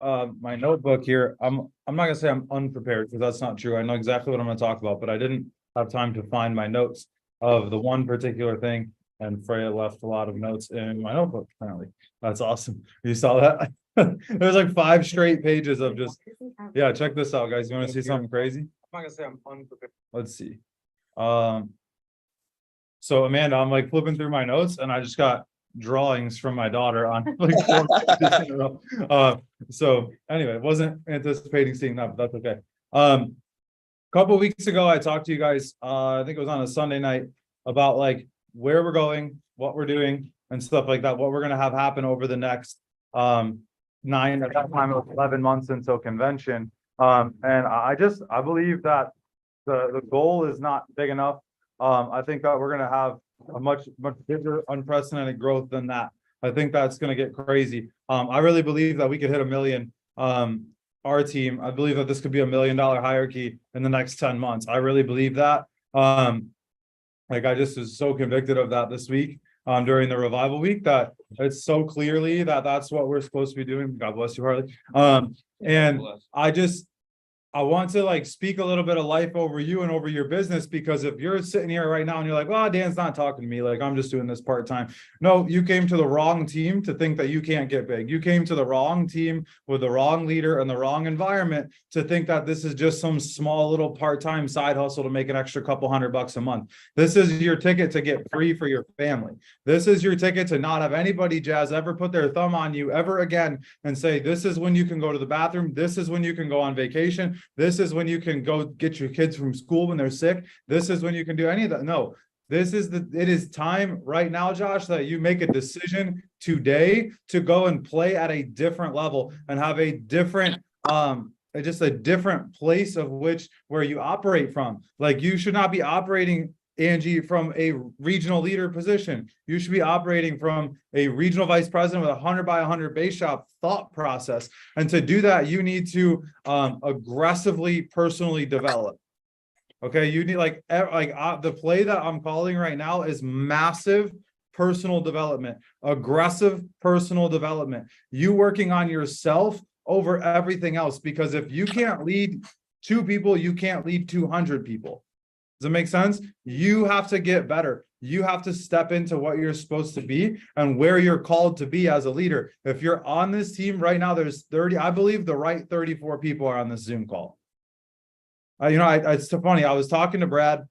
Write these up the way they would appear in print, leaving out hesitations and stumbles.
my notebook here. I'm not gonna say I'm unprepared because that's not true. I know exactly what I'm gonna talk about, but I didn't have time to find my notes of the one particular thing. And Freya left a lot of notes in my notebook, apparently. That's awesome. You saw that? There's like 5 straight pages of just, yeah, check this out, guys. You want to see something crazy? I'm not gonna say I'm unprepared. Let's see. So Amanda, I'm like flipping through my notes and I just got drawings from my daughter on like 4 pages in a row. So anyway, wasn't anticipating seeing that, but that's okay. Couple of weeks ago, I talked to you guys, I think it was on a Sunday night, about like where we're going, what we're doing, and stuff like that, what we're gonna have happen over the next 9, at that time, 11 months until convention. And I believe that the goal is not big enough. I think that we're gonna have a much bigger, unprecedented growth than that. I think that's gonna get crazy. I really believe that we could hit 1 million. Our team, I believe that this could be $1 million hierarchy in the next 10 months. I really believe that. Like I just was so convicted of that this week, during the revival week, that it's so clearly that that's what we're supposed to be doing. God bless you, Harley. And I want to like speak a little bit of life over you and over your business, because if you're sitting here right now and you're like, well, Dan's not talking to me, like I'm just doing this part-time. No, you came to the wrong team to think that you can't get big. You came to the wrong team with the wrong leader and the wrong environment to think that this is just some small little part-time side hustle to make an extra couple $100 a month. This is your ticket to get free for your family. This is your ticket to not have anybody, Jazz, ever put their thumb on you ever again and say, this is when you can go to the bathroom. This is when you can go on vacation. This is when you can go get your kids from school when they're sick. This is when you can do any of that. No, it is time right now, Josh, that you make a decision today to go and play at a different level and have a different, just a different place of where you operate from. Like you should not be operating, Angie, from a regional leader position. You should be operating from a regional vice president with 100 by 100 base shop thought process. And to do that, you need to aggressively personally develop. Okay, you need the play that I'm calling right now is massive personal development, aggressive personal development. You working on yourself over everything else, because if you can't lead 2 people, you can't lead 200 people. Does it make sense? You have to get better. You have to step into what you're supposed to be and where you're called to be as a leader. If you're on this team right now, there's 30, I believe the right 34 people are on this Zoom call. It's so funny. I was talking to Brad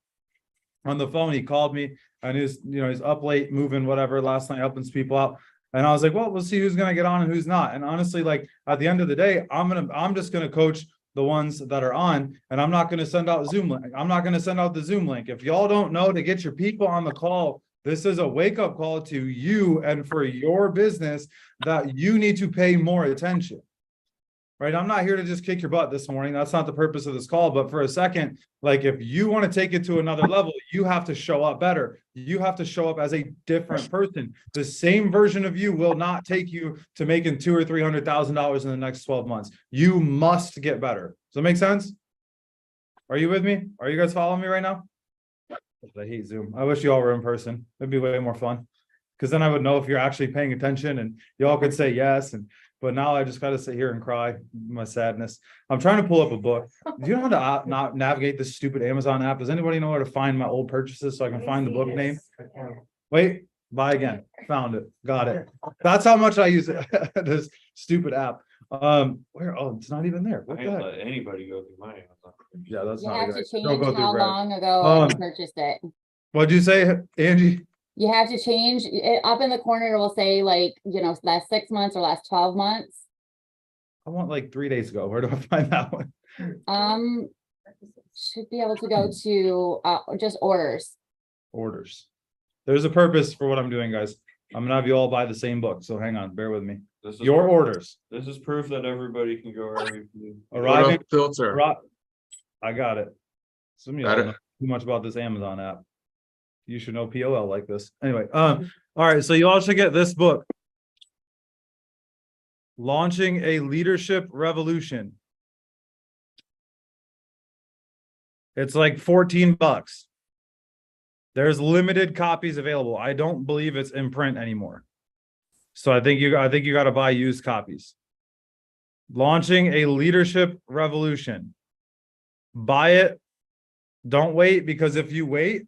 on the phone. He called me and he's up late moving whatever last night, helping people out. And I was like, well, we'll see who's going to get on and who's not. And honestly, like at the end of the day, I'm just going to coach the ones that are on, and I'm not going to send out Zoom link. I'm not going to send out the Zoom link. If y'all don't know to get your people on the call, this is a wake-up call to you and for your business that you need to pay more attention. Right? I'm not here to just kick your butt this morning. That's not the purpose of this call. But for a second, like if you want to take it to another level, you have to show up better. You have to show up as a different person. The same version of you will not take you to making $200,000 or $300,000 in the next 12 months. You must get better. Does that make sense? Are you with me? Are you guys following me right now? I hate Zoom. I wish you all were in person. It'd be way more fun, because then I would know if you're actually paying attention and you all could say yes. But now I just got to sit here and cry my sadness. I'm trying to pull up a book. Do you know how to not navigate this stupid Amazon app? Does anybody know where to find my old purchases so I can find the book name? Wait, buy again. Found it. Got it. That's how much I use it. This stupid app. Where? Oh, it's not even there. What the heck? Let anybody go through my Amazon. Yeah, that's You not have good. to change Don't go through how Brad. long ago you purchased it. What'd you say, Angie? You have to change it. Up in the corner, it will say like, last 6 months or last 12 months. I want like 3 days ago. Where do I find that one? Should be able to go to just orders. Orders. There's a purpose for what I'm doing, guys. I'm gonna have you all buy the same book. So hang on, bear with me. Your orders. This is proof that everybody can go Arriving filter. I got it. Some of you don't know too much about this Amazon app. You should know POL like this. Anyway, all right. So you all should get this book. Launching a Leadership Revolution. It's like $14. There's limited copies available. I don't believe it's in print anymore. So I think you got to buy used copies. Launching a leadership revolution. Buy it. Don't wait, because if you wait,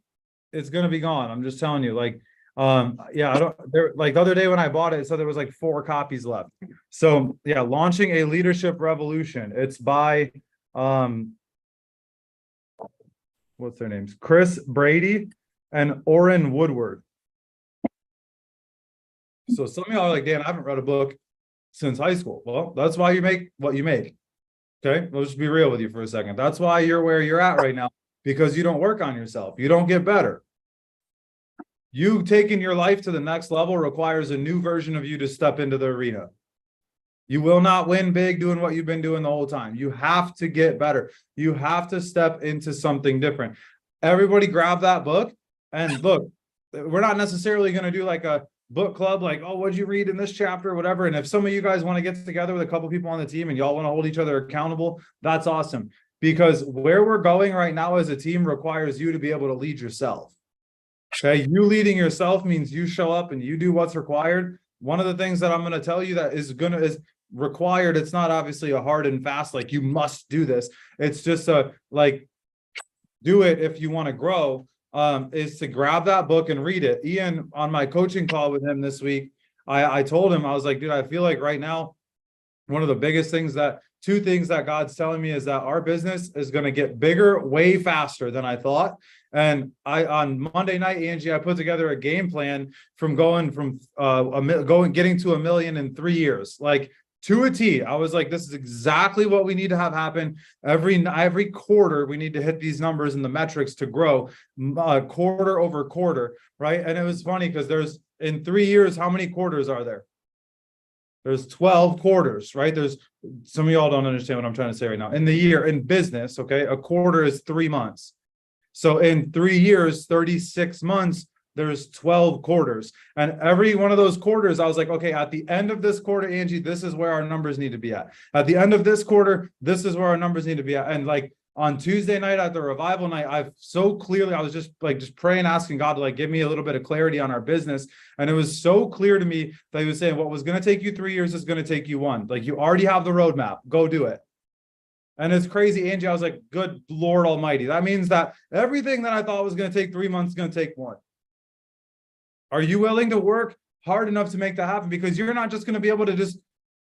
it's gonna be gone. I'm just telling you. Like, yeah, I don't. There, like the other day when I bought it, so there was like 4 copies left. So yeah, launching a leadership revolution. It's by what's their names? Chris Brady and Orrin Woodward. So some of y'all are like, Dan, I haven't read a book since high school. Well, that's why you make what you make. Okay, let's just be real with you for a second. That's why you're where you're at right now, because you don't work on yourself. You don't get better. You taking your life to the next level requires a new version of you to step into the arena. You will not win big doing what you've been doing the whole time. You have to get better. You have to step into something different. Everybody grab that book and look, we're not necessarily going to do like a book club, like, oh, what'd you read in this chapter or whatever. And if some of you guys want to get together with a couple people on the team and y'all want to hold each other accountable, that's awesome. Because where we're going right now as a team requires you to be able to lead yourself. Okay, you leading yourself means you show up and you do what's required. One of the things that I'm going to tell you that is required, it's not obviously a hard and fast, like you must do this. It's just a like, do it if you want to grow, is to grab that book and read it. Ian, on my coaching call with him this week, I told him, I was like, dude, I feel like right now, one of the biggest things two things that God's telling me is that our business is going to get bigger way faster than I thought. And on Monday night, Angie, I put together a game plan from getting to $1 million in 3 years, like to a T. I was like, this is exactly what we need to have happen. Every quarter, we need to hit these numbers and the metrics to grow quarter over quarter, right? And it was funny because in 3 years, how many quarters are there? There's 12 quarters, right? There's some of y'all don't understand what I'm trying to say right now. In the year, in business, okay, a quarter is 3 months. So in 3 years, 36 months, there's 12 quarters. And every one of those quarters, I was like, okay, at the end of this quarter, Angie, this is where our numbers need to be at. At the end of this quarter, this is where our numbers need to be at. And like on Tuesday night at the revival night, I was just praying, asking God to like give me a little bit of clarity on our business. And it was so clear to me that he was saying, what was going to take you 3 years is going to take you 1. Like you already have the roadmap, go do it. And it's crazy, Angie. I was like, good Lord Almighty. That means that everything that I thought was going to take 3 months is going to take 1. Are you willing to work hard enough to make that happen? Because you're not just going to be able to just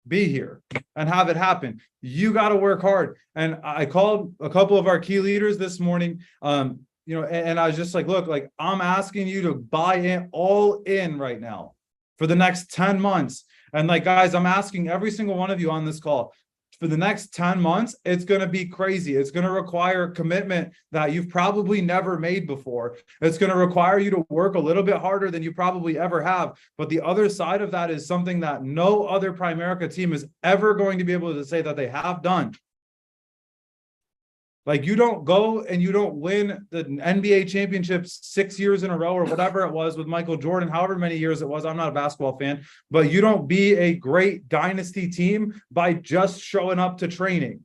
be here and have it happen. You got to work hard. And I called a couple of our key leaders this morning, and I was just like, look, like I'm asking you to buy in all in right now for the next 10 months. And like, guys, I'm asking every single one of you on this call, for the next 10 months, it's going to be crazy. It's going to require commitment that you've probably never made before. It's going to require you to work a little bit harder than you probably ever have. But the other side of that is something that no other Primerica team is ever going to be able to say that they have done. Like you don't go and you don't win the NBA championship 6 years in a row or whatever it was with Michael Jordan, however many years it was. I'm not a basketball fan, but you don't be a great dynasty team by just showing up to training.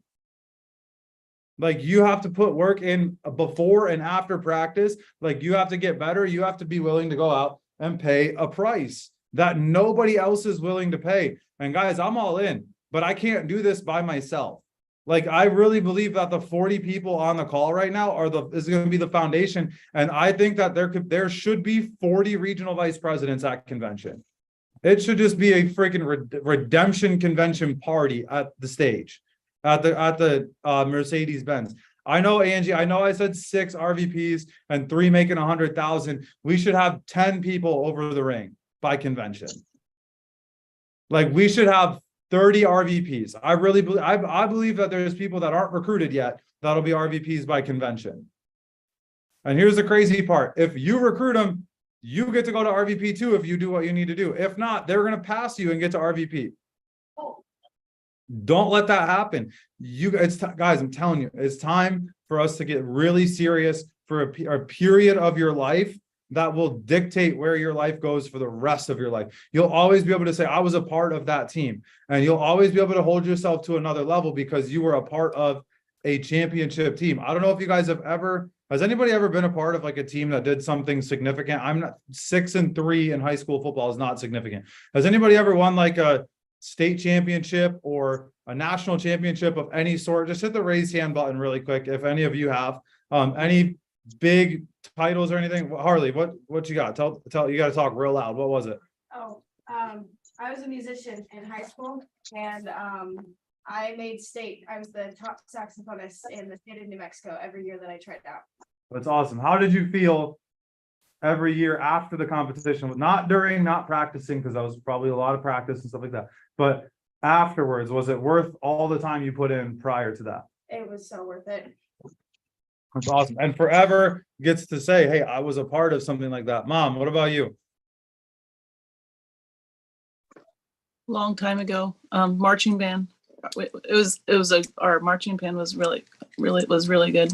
Like you have to put work in before and after practice. Like you have to get better. You have to be willing to go out and pay a price that nobody else is willing to pay. And guys, I'm all in, but I can't do this by myself. Like, I really believe that the 40 people on the call right now is going to be the foundation. And I think that there should be 40 regional vice presidents at convention. It should just be a freaking redemption convention party at the stage, at the Mercedes-Benz. I know, Angie, I know I said 6 RVPs and 3 making 100,000. We should have 10 people over the ring by convention. Like we should have 30 RVPs. I really believe, I believe that there's people that aren't recruited yet that'll be RVPs by convention. And here's the crazy part. If you recruit them, you get to go to RVP too if you do what you need to do. If not, they're going to pass you and get to RVP. Don't let that happen. Guys, I'm telling you, it's time for us to get really serious for a period of your life that will dictate where your life goes for the rest of your life. You'll always be able to say, I was a part of that team. And you'll always be able to hold yourself to another level because you were a part of a championship team. I don't know if you guys has anybody ever been a part of like a team that did something significant? I'm not 6-3 in high school football is not significant. Has anybody ever won like a state championship or a national championship of any sort? Just hit the raise hand button really quick if any of you have. Any big titles or anything? Harley, what you got? Tell you got to talk real loud. What was it? Oh, I was a musician in high school and I made state. I was the top saxophonist in the state of New Mexico every year that I tried out. That's awesome. How did you feel every year after the competition? Not during, not practicing, because that was probably a lot of practice and stuff like that. But afterwards, was it worth all the time you put in prior to that? It was so worth it. That's awesome. And forever gets to say, hey, I was a part of something like that. Mom, what about you? Long time ago, marching band. Our marching band was really good.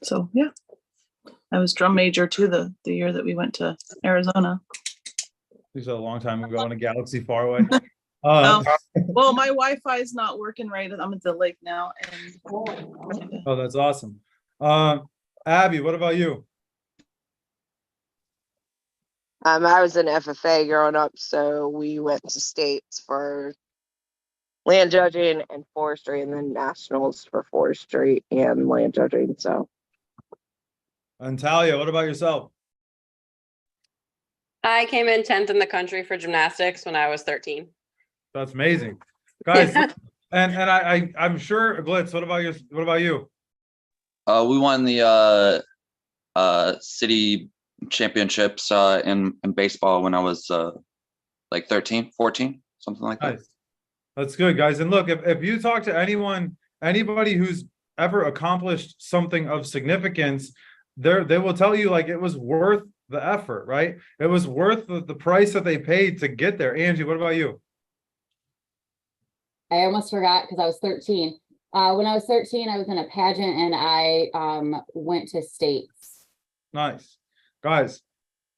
So yeah, I was drum major too the year that we went to Arizona. This is a long time ago in a galaxy far away. Well, my Wi-Fi is not working right. I'm at the lake now. And Oh, that's awesome. Abby, what about you? I was in FFA growing up, so we went to states for land judging and forestry, and then nationals for forestry and land judging. So, And Talia, what about yourself? I came in 10th in the country for gymnastics when I was 13. That's amazing, guys. I'm sure Glitz. What about you? We won the city championships in baseball when I was like 13, 14, something like that. Nice. That's good, guys. And look, if you talk to anybody who's ever accomplished something of significance, they will tell you like it was worth the effort, right? It was worth the price that they paid to get there. Angie, what about you? I almost forgot because I was 13. When I was 13, I was in a pageant and I went to states. Nice. Guys,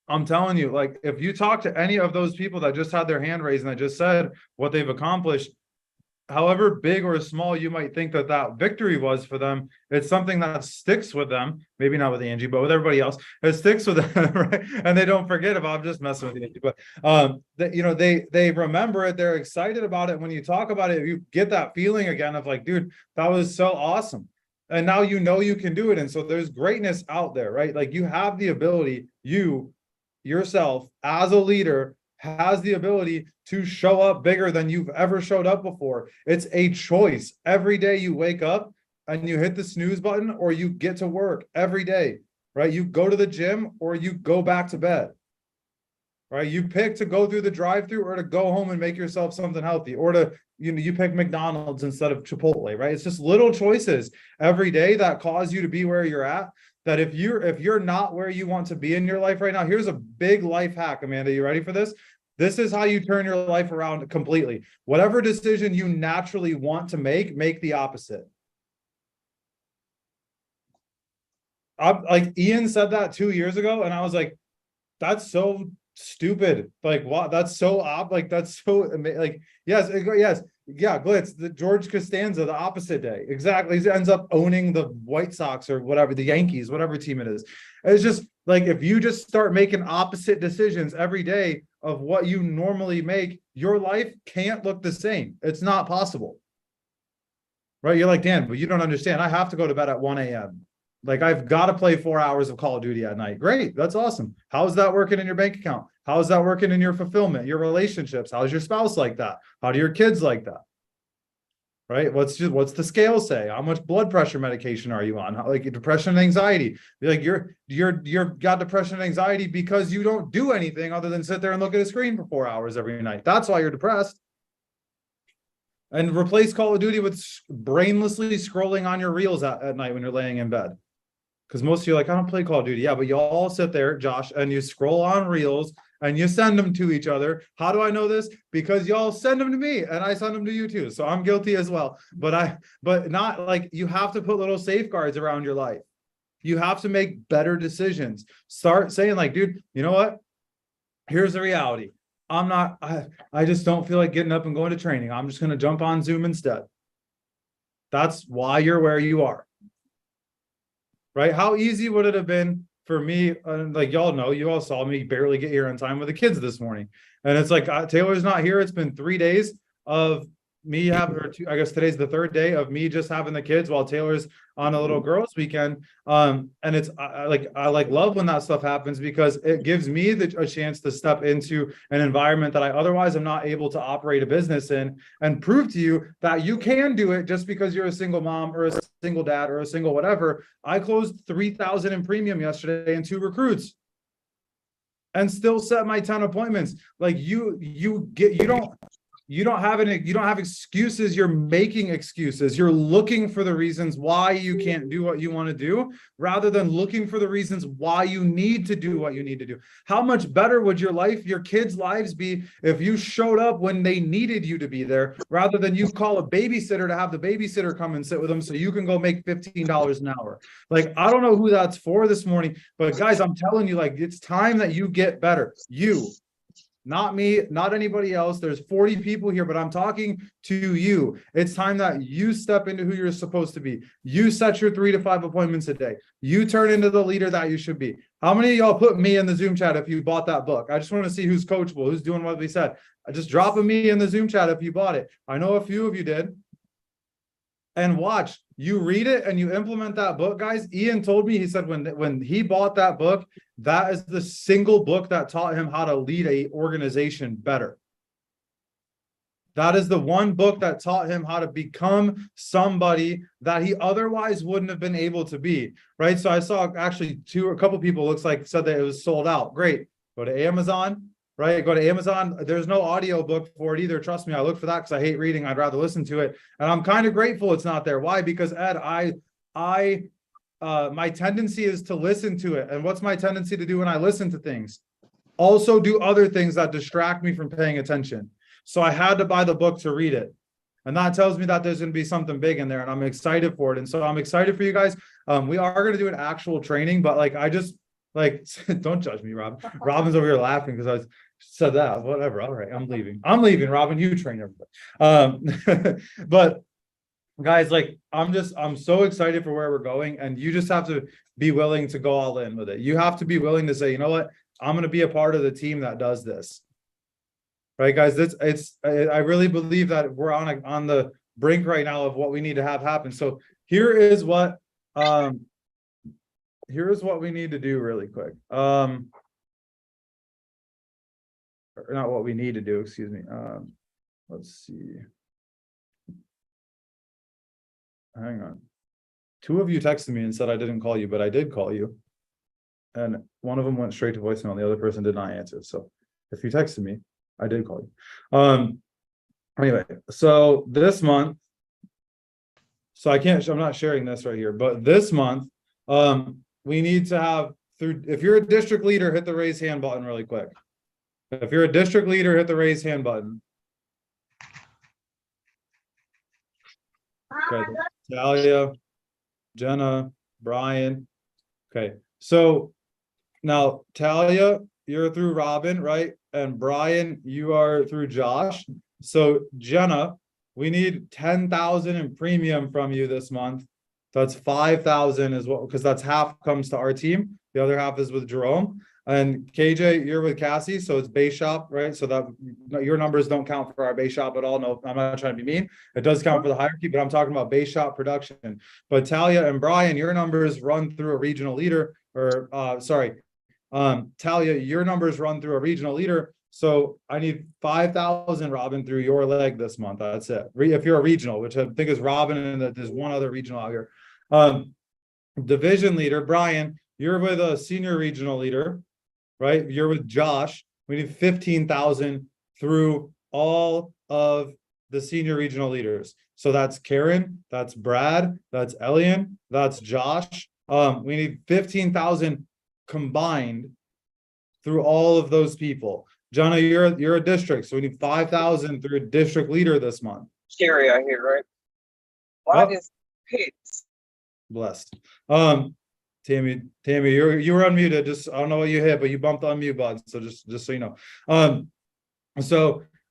I'm telling you, like, if you talk to any of those people that just had their hand raised and I just said what they've accomplished, however big or small you might think that victory was for them, it's something that sticks with them. Maybe not with Angie, but with everybody else, it sticks with them, right? And they don't forget about. I'm just messing with Angie, but they remember it. They're excited about it. When you talk about it, you get that feeling again of like, dude, that was so awesome. And now you know you can do it. And so there's greatness out there, right? Like you have the ability, yourself as a leader has the ability to show up bigger than you've ever showed up before. It's a choice. Every day you wake up and you hit the snooze button or you get to work every day, right? You go to the gym or you go back to bed, right? You pick to go through the drive-through or to go home and make yourself something healthy, or to, you pick McDonald's instead of Chipotle, right? It's just little choices every day that cause you to be where you're at. That if you're not where you want to be in your life right now, here's a big life hack, Amanda. You ready for this? This is how you turn your life around completely. Whatever decision you naturally want to make the opposite. Like Ian said that 2 years ago, and I was like, that's so stupid. Like, what? That's so like that's so like, yes, yeah, Glitz, the George Costanza, the opposite day. Exactly. He ends up owning the White Sox or whatever, the Yankees, whatever team it is. It's just like, if you just start making opposite decisions every day of what you normally make, your life can't look the same. It's not possible. Right? You're like, Dan, but you don't understand. I have to go to bed at 1 a.m. Like, I've got to play 4 hours of Call of Duty at night. Great. That's awesome. How's that working in your bank account? How's that working in your fulfillment, your relationships? How's your spouse like that? How do your kids like that? Right? What's the scale say? How much blood pressure medication are you on? Like depression and anxiety. Like you're got depression and anxiety because you don't do anything other than sit there and look at a screen for 4 hours every night. That's why you're depressed. And replace Call of Duty with brainlessly scrolling on your reels at night when you're laying in bed. Because most of you are like, I don't play Call of Duty. Yeah, but you all sit there, Josh, and you scroll on reels and you send them to each other. How do I know this? Because y'all send them to me and I send them to you too. So I'm guilty as well. But not like, you have to put little safeguards around your life. You have to make better decisions. Start saying like, dude, you know what? Here's the reality. I just don't feel like getting up and going to training. I'm just going to jump on Zoom instead. That's why you're where you are. Right? How easy would it have been for me? Like y'all know, you all saw me barely get here on time with the kids this morning. And it's like, Taylor's not here. It's been 3 days of me having, or two, I guess today's the third day of me just having the kids while Taylor's on a little girls weekend. And it's I love when that stuff happens, because it gives me a chance to step into an environment that I otherwise am not able to operate a business in, and prove to you that you can do it just because you're a single mom or a single dad or a single whatever. I closed 3,000 in premium yesterday and 2 recruits, and still set my 10 appointments. Like you don't have excuses. You're making excuses. You're looking for the reasons why you can't do what you want to do, rather than looking for the reasons why you need to do what you need to do. How much better would your kids' lives be if you showed up when they needed you to be there, rather than you call a babysitter to have the babysitter come and sit with them so you can go make $15 an hour? Like, I don't know who that's for this morning, but guys, I'm telling you, like, it's time that you get better. You, not me, not anybody else. There's 40 people here, but I'm talking to you. It's time that you step into who you're supposed to be. You set your 3 to 5 appointments a day. You turn into the leader that you should be. How many of y'all put me in the Zoom chat if you bought that book? I just want to see who's coachable, who's doing what we said. I just drop a me in the Zoom chat if you bought it. I know a few of you did. And watch, you read it and you implement that book, guys. Ian told me, he said when he bought that book, that is the single book that taught him how to lead a organization better. That is the one book that taught him how to become somebody that he otherwise wouldn't have been able to be, right? So I saw actually a couple people looks like said that it was sold out. Great. Go to Amazon, right? Go to Amazon. There's no audio book for it either. Trust me, I look for that because I hate reading. I'd rather listen to it. And I'm kind of grateful it's not there. Why? Because Ed, my tendency is to listen to it. And what's my tendency to do when I listen to things? Also do other things that distract me from paying attention. So I had to buy the book to read it. And that tells me that there's going to be something big in there, and I'm excited for it. And so I'm excited for you guys. We are going to do an actual training, but don't judge me, Rob. Robin's over here laughing because I said that. Whatever. All right, I'm leaving, Robin. You train everybody. But guys, I'm so excited for where we're going, and you just have to be willing to go all in with it. You have to be willing to say, you know what, I'm going to be a part of the team that does this. Right, guys, I really believe that we're on the brink right now of what we need to have happen. So here is what we need to do really quick. Or not what we need to do, excuse me. Let's see. Hang on. 2 of you texted me and said I didn't call you, but I did call you. And one of them went straight to voicemail, and the other person did not answer. So if you texted me, I did call you. Anyway, so this month, I'm not sharing this right here, but this month, we need to have if you're a district leader, hit the raise hand button really quick. If you're a district leader, hit the raise hand button. Okay, Talia, Jenna, Brian. Okay, so now Talia, you're through Robin, right? And Brian, you are through Josh. So Jenna, we need 10,000 in premium from you this month. That's 5,000 is what, because that's half comes to our team. The other half is with Jerome. And KJ, you're with Cassie, so it's base shop, right? So that your numbers don't count for our base shop at all. No, I'm not trying to be mean. It does count for the hierarchy, but I'm talking about base shop production. But Talia and Brian, your numbers run through a regional leader, or Talia, your numbers run through a regional leader. So I need 5,000, Robin, through your leg this month. That's it. If you're a regional, which I think is Robin, and there's one other regional out here. Division leader, Brian, you're with a senior regional leader, right? You're with Josh. We need 15,000 through all of the senior regional leaders. So that's Karen, that's Brad, that's Elian, that's Josh. We need 15,000 combined through all of those people. Jenna, you're a district, so we need 5,000 through a district leader this month. Sherry, I hear, right? What is pigs? Blessed. Tammy, you were unmuted. Just I don't know what you hit, but you bumped the unmute button. So just so you know.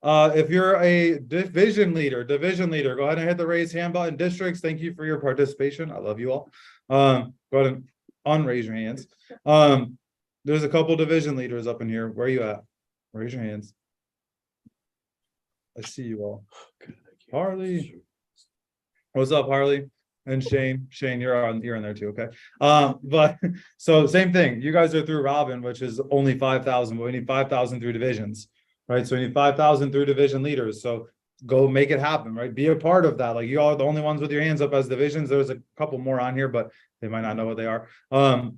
If you're a division leader, go ahead and hit the raise hand button. Districts, thank you for your participation. I love you all. Go ahead and unraise your hands. There's a couple division leaders up in here. Where are you at? Raise your hands. I see you all. Harley. What's up, Harley? And Shane, you're in there too, okay? But so same thing. You guys are through Robin, which is only 5,000, but we need 5,000 through divisions, right? So we need 5,000 through division leaders. So go make it happen, right? Be a part of that. Like you all are the only ones with your hands up as divisions. There's a couple more on here, but they might not know what they are,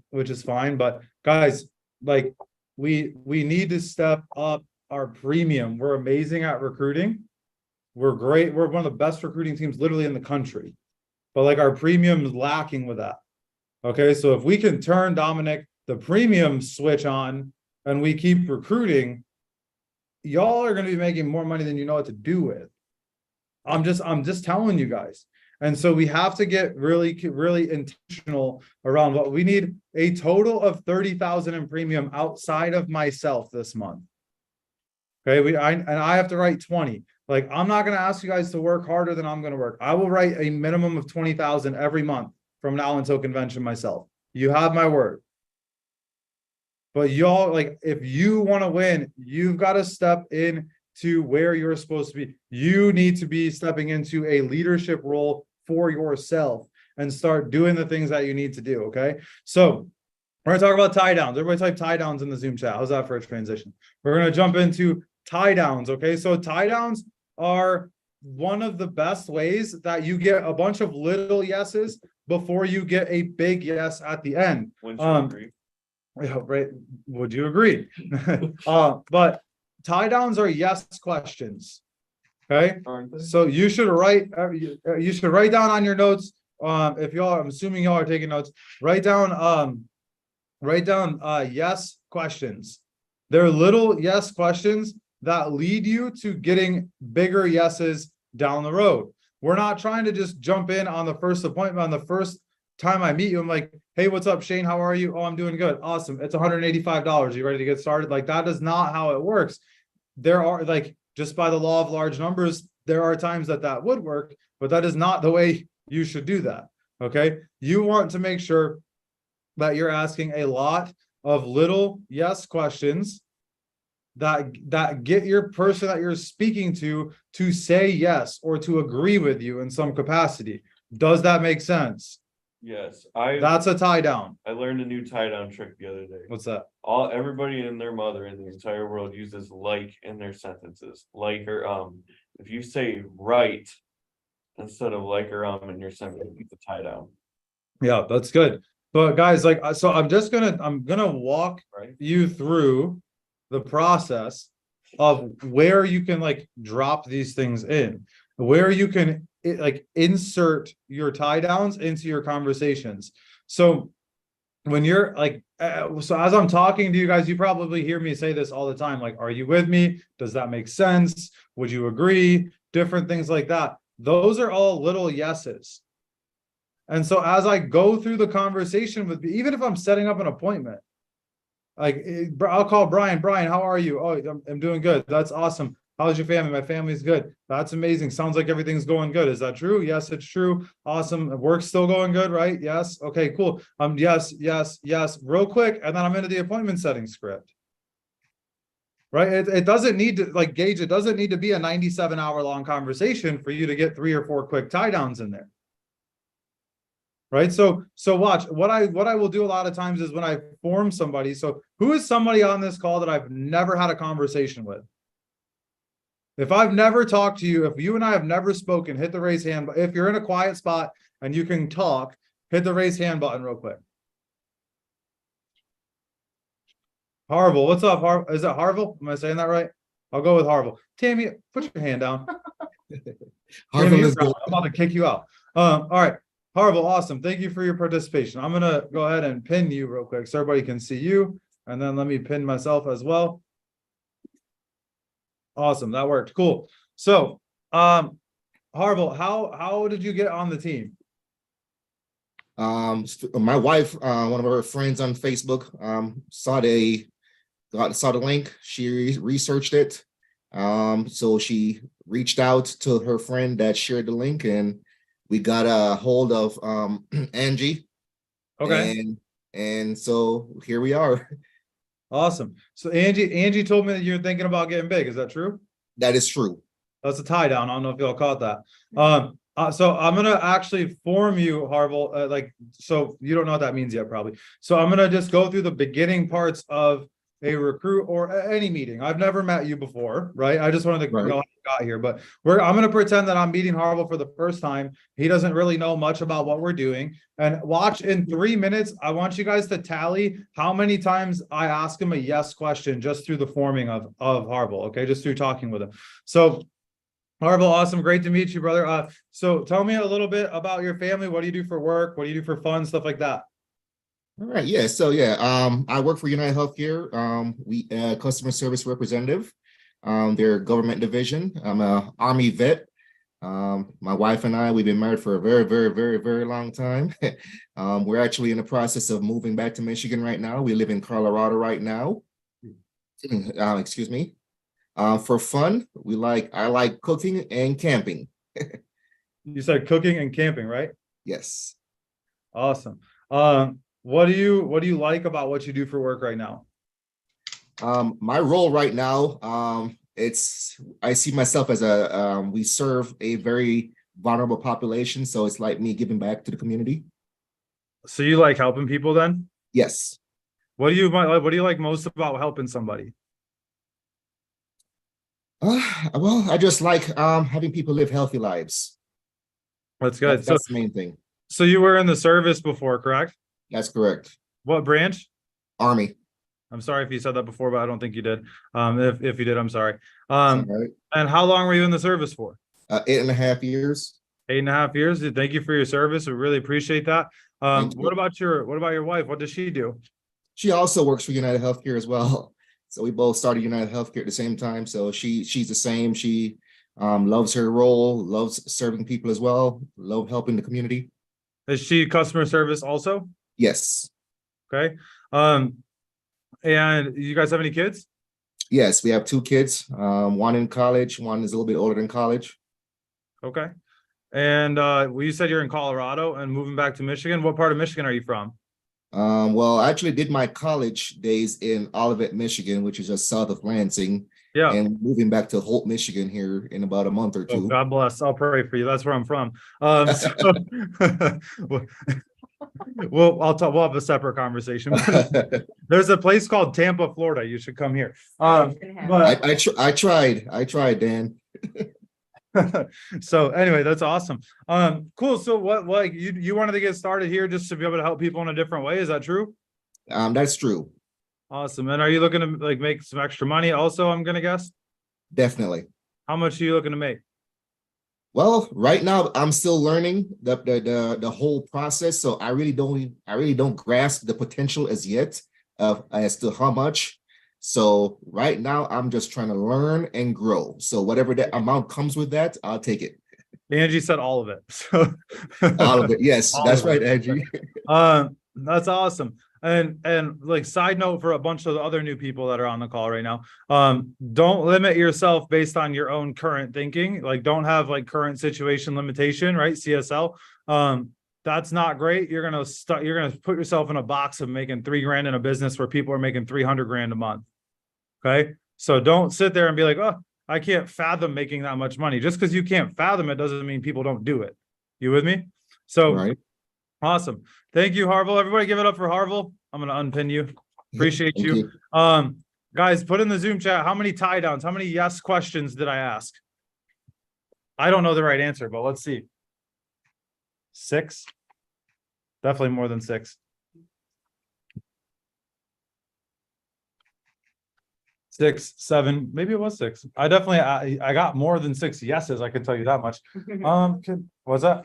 which is fine. But guys, like we need to step up our premium. We're amazing at recruiting. We're great. We're one of the best recruiting teams literally in the country. But like our premium is lacking with that. Okay, so if we can turn, Dominic, the premium switch on and we keep recruiting, y'all are going to be making more money than you know what to do with. I'm just telling you guys. And so we have to get really intentional around what we need. A total of 30,000 in premium outside of myself this month. Okay, I have to write 20. Like, I'm not going to ask you guys to work harder than I'm going to work. I will write a minimum of 20,000 every month from now until convention myself. You have my word. But y'all, like, if you want to win, you've got to step in to where you're supposed to be. You need to be stepping into a leadership role for yourself and start doing the things that you need to do. Okay. So we're going to talk about tie downs. Everybody type tie downs in the Zoom chat. How's that for a transition? We're going to jump into tie downs. Okay. So tie downs are one of the best ways that you get a bunch of little yeses before you get a big yes at the end. Right? Would you agree? But tie downs are yes questions. Okay, so you should write down on your notes. If y'all, I'm assuming y'all are taking notes. Write down yes questions. They're little yes questions that lead you to getting bigger yeses down the road. We're not trying to just jump in on the first appointment, on the first time I meet you. I'm like, hey, what's up, Shane? How are you? Oh, I'm doing good. Awesome. It's $185. You ready to get started? Like, that is not how it works. There are, like, just by the law of large numbers, there are times that would work, but that is not the way you should do that. Okay. You want to make sure that you're asking a lot of little yes questions that get your person that you're speaking to say yes or to agree with you in some capacity. Does that make sense? Yes, That's a tie down. I learned a new tie down trick the other day. What's that? Everybody and their mother in the entire world uses like in their sentences. Like or if you say right instead of like or in your sentence, it's a tie down. Yeah, that's good. But guys, like, so I'm gonna walk you through the process of where you can like drop these things in, where you can like insert your tie downs into your conversations. So when you're like, so as I'm talking to you guys, you probably hear me say this all the time. Like, are you with me? Does that make sense? Would you agree? Different things like that. Those are all little yeses. And so as I go through the conversation with, even if I'm setting up an appointment, like I'll call Brian. Brian, how are you? Oh, I'm doing good. That's awesome. How's your family? My family's good. That's amazing. Sounds like everything's going good. Is that true? Yes, it's true. Awesome. Work's still going good, right? Yes. Okay, cool. Yes, real quick. And then I'm into the appointment setting script. Right? It doesn't need to, like, Gage, it doesn't need to be a 97-hour long conversation for you to get 3 or 4 quick tie downs in there. Right. So watch what I will do a lot of times is when I form somebody. So who is somebody on this call that I've never had a conversation with? If I've never talked to you, if you and I have never spoken, hit the raise hand. But if you're in a quiet spot and you can talk, hit the raise hand button real quick. Harville, what's up? Is it Harville? Am I saying that right? I'll go with Harville. Tammy, put your hand down. Tammy, I'm about to kick you out. All right. Harville, awesome. Thank you for your participation. I'm going to go ahead and pin you real quick so everybody can see you. And then let me pin myself as well. Awesome. That worked. Cool. So, Harville, how did you get on the team? My wife, one of her friends on Facebook, saw the link. She researched it. So she reached out to her friend that shared the link, and we got a hold of Angie. Okay. And so here we are. Awesome. So Angie told me that you're thinking about getting big. Is that true? That is true. That's a tie down. I don't know if y'all caught that. So I'm gonna actually form you, Harville, so you don't know what that means yet, probably. So I'm gonna just go through the beginning parts of a recruit or any meeting. I've never met you before, right? I just wanted to Right. know how you got here, but I'm gonna pretend that I'm meeting Harville for the first time. He doesn't really know much about what we're doing. And watch, in 3 minutes, I want you guys to tally how many times I ask him a yes question just through the forming of Harville, okay? Just through talking with him. So Harville, awesome. Great to meet you, brother. So tell me a little bit about your family. What do you do for work? What do you do for fun? Stuff like that. All right, yeah. So yeah, I work for United Healthcare. We customer service representative. Their government division. I'm a Army vet. My wife and I, we've been married for a very, very, very, very long time. We're actually in the process of moving back to Michigan right now. We live in Colorado right now. Excuse me. For fun, I like cooking and camping. You said cooking and camping, right? Yes. Awesome. What do you like about what you do for work right now? My role right now, I see myself as we serve a very vulnerable population, so it's like me giving back to the community. So you like helping people then? Yes. What do you like most about helping somebody? Well, I just like having people live healthy lives. That's good. That's the main thing. So you were in the service before, correct? That's correct. What branch? Army. I'm sorry if you said that before, but I don't think you did. If you did, I'm sorry. All right. And how long were you in the service for? 8.5 years. 8.5 years. Thank you for your service. We really appreciate that. Thank you. What about your wife? What does she do? She also works for United Healthcare as well. So we both started United Healthcare at the same time. So she's the same. She loves her role, loves serving people as well, love helping the community. Is she customer service also? Yes. Okay. And you guys have any kids? Yes, we have 2 kids. One in college, one is a little bit older than college. Okay. And well, you said you're in Colorado and moving back to Michigan. What part of Michigan are you from? Well, I actually did my college days in Olivet, Michigan, which is just south of Lansing. Yeah. And moving back to Holt, Michigan here in about a month or Oh, two. God bless. I'll pray for you. That's where I'm from. We'll have a separate conversation. There's a place called Tampa, Florida. You should come here. But I tried, Dan. So anyway, that's awesome. Cool. So what you wanted to get started here just to be able to help people in a different way? Is that true? That's true. Awesome. And are you looking to make some extra money also, I'm gonna guess? Definitely. How much are you looking to make? Well, right now I'm still learning the whole process, so I really don't grasp the potential as yet as to how much. So right now I'm just trying to learn and grow. So whatever that amount comes with that, I'll take it. Angie said all of it. So all of it. Yes, that's right, Angie. That's awesome. And side note for a bunch of the other new people that are on the call right now, don't limit yourself based on your own current thinking. Don't have current situation limitation, right? CSL. That's not great. You're gonna put yourself in a box of making $3 grand in a business where people are making 300 grand a month. Okay. So don't sit there and be like, oh, I can't fathom making that much money. Just because you can't fathom it doesn't mean people don't do it. You with me? So right. Awesome. Thank you, Harville. Everybody give it up for Harville. I'm going to unpin you. Appreciate you. Guys, put in the Zoom chat, how many tie downs, how many yes questions did I ask? I don't know the right answer, but let's see. 6? Definitely more than 6. 6, 7, maybe it was 6. I got more than 6 yeses. I can tell you that much. What's that?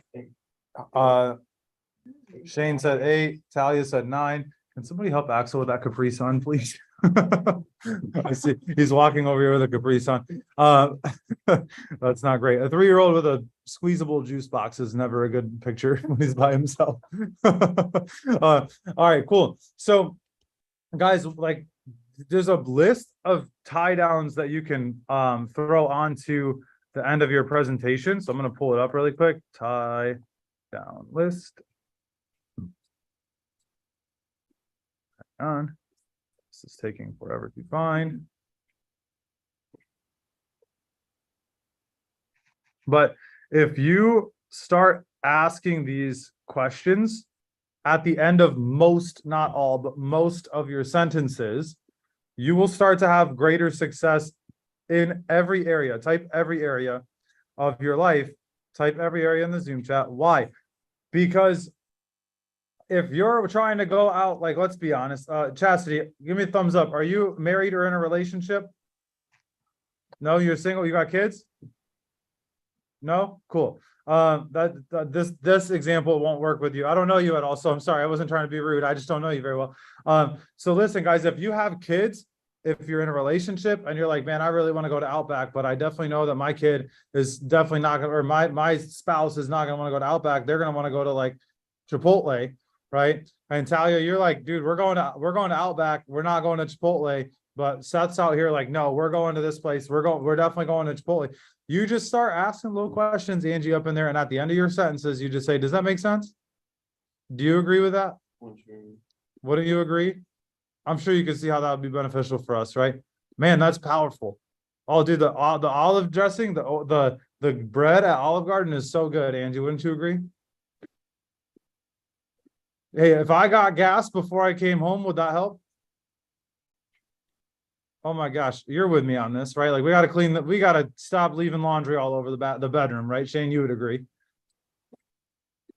Shane said 8. Talia said 9. Can somebody help Axel with that Capri Sun, please? I see he's walking over here with a Capri Sun. That's not great. A 3-year-old with a squeezable juice box is never a good picture when he's by himself. All right, cool. So, guys, there's a list of tie downs that you can throw onto the end of your presentation. So I'm going to pull it up really quick. Tie down list. On. This is taking forever to find. But if you start asking these questions at the end of most, not all, but most of your sentences, you will start to have greater success in every area. Type every area of your life. Type every area in the Zoom chat. Why? Because if you're trying to go out, like, let's be honest, Chastity, give me a thumbs up. Are you married or in a relationship? No, you're single. You got kids? No? Cool. This example won't work with you. I don't know you at all, so I'm sorry. I wasn't trying to be rude. I just don't know you very well. So listen, guys, if you have kids, if you're in a relationship and you're like, man, I really want to go to Outback, but I definitely know that my kid is definitely not gonna, or my spouse is not gonna want to go to Outback. They're gonna want to go to like Chipotle, right? And Talia, you're like, dude, we're going to Outback. We're not going to Chipotle. But Seth's out here like, no, we're going to this place. We're definitely going to Chipotle. You just start asking little questions, Angie, up in there, and at the end of your sentences, you just say, does that make sense? Do you agree with that? Wouldn't you agree? I'm sure you can see how that would be beneficial for us, right? Man, that's powerful. Oh, dude, the olive dressing, the bread at Olive Garden is so good, Angie. Wouldn't you agree? Hey, if I got gas before I came home, would that help? Oh my gosh, you're with me on this, right? Like we got to clean that. We got to stop leaving laundry all over the bedroom, right? Shane, you would agree.